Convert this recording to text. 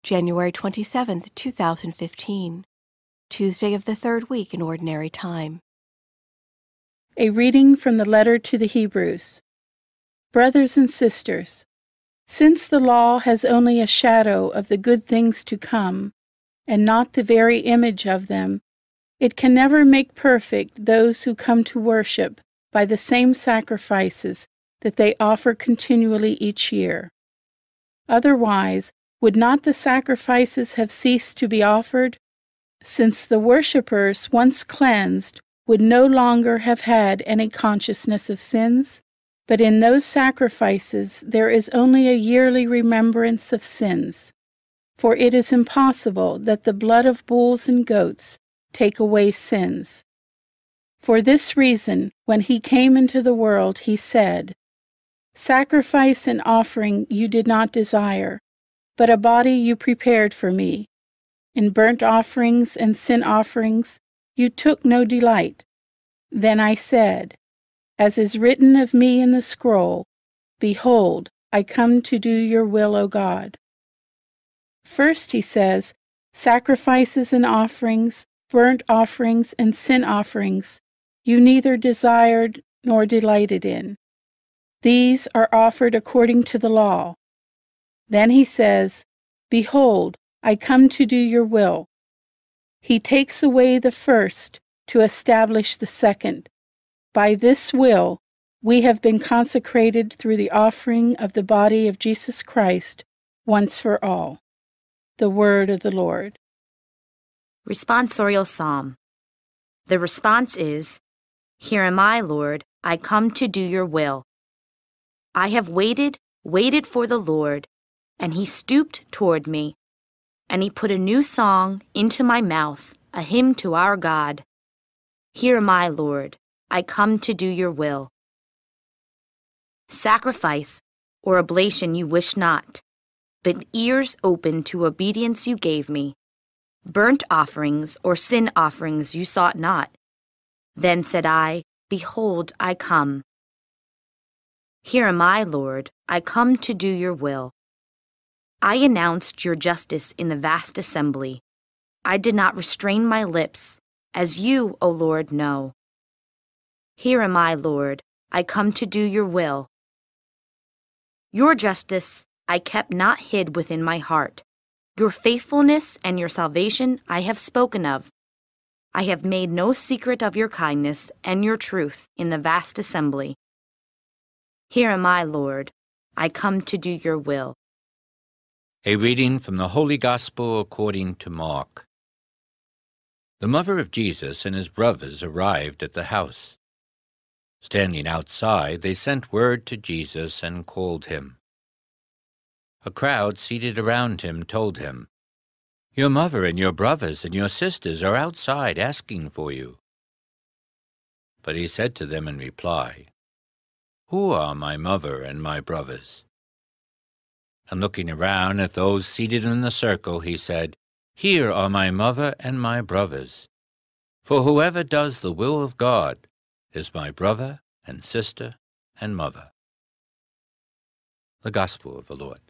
January 27, 2015, Tuesday of the third week in Ordinary Time. A reading from the letter to the Hebrews. Brothers and sisters, since the law has only a shadow of the good things to come, and not the very image of them, it can never make perfect those who come to worship by the same sacrifices that they offer continually each year. Otherwise, would not the sacrifices have ceased to be offered, since the worshippers, once cleansed, would no longer have had any consciousness of sins? But in those sacrifices there is only a yearly remembrance of sins. For it is impossible that the blood of bulls and goats take away sins. For this reason, when he came into the world, he said, "Sacrifice and offering you did not desire, but a body you prepared for me. In burnt offerings and sin offerings you took no delight. Then I said, as is written of me in the scroll, Behold, I come to do your will, O God." First, he says, sacrifices and offerings, burnt offerings and sin offerings, you neither desired nor delighted in. These are offered according to the law. Then he says, Behold, I come to do your will. He takes away the first to establish the second. By this will, we have been consecrated through the offering of the body of Jesus Christ once for all. The word of the Lord. Responsorial Psalm. The response is, Here am I, Lord, I come to do your will. I have waited for the Lord, and he stooped toward me, and he put a new song into my mouth, a hymn to our God. Here am I, Lord, I come to do your will. Sacrifice or oblation you wish not, but ears open to obedience you gave me. Burnt offerings or sin offerings you sought not. Then said I, Behold, I come. Here am I, Lord, I come to do your will. I announced your justice in the vast assembly. I did not restrain my lips, as you, O Lord, know. Here am I, Lord, I come to do your will. Your justice I kept not hid within my heart. Your faithfulness and your salvation I have spoken of. I have made no secret of your kindness and your truth in the vast assembly. Here am I, Lord, I come to do your will. A reading from the Holy Gospel according to Mark. The mother of Jesus and his brothers arrived at the house. Standing outside, they sent word to Jesus and called him. A crowd seated around him told him, Your mother and your brothers and your sisters are outside asking for you. But he said to them in reply, Who are my mother and my brothers? And looking around at those seated in the circle, he said, Here are my mother and my brothers. For whoever does the will of God is my brother and sister and mother. The Gospel of the Lord.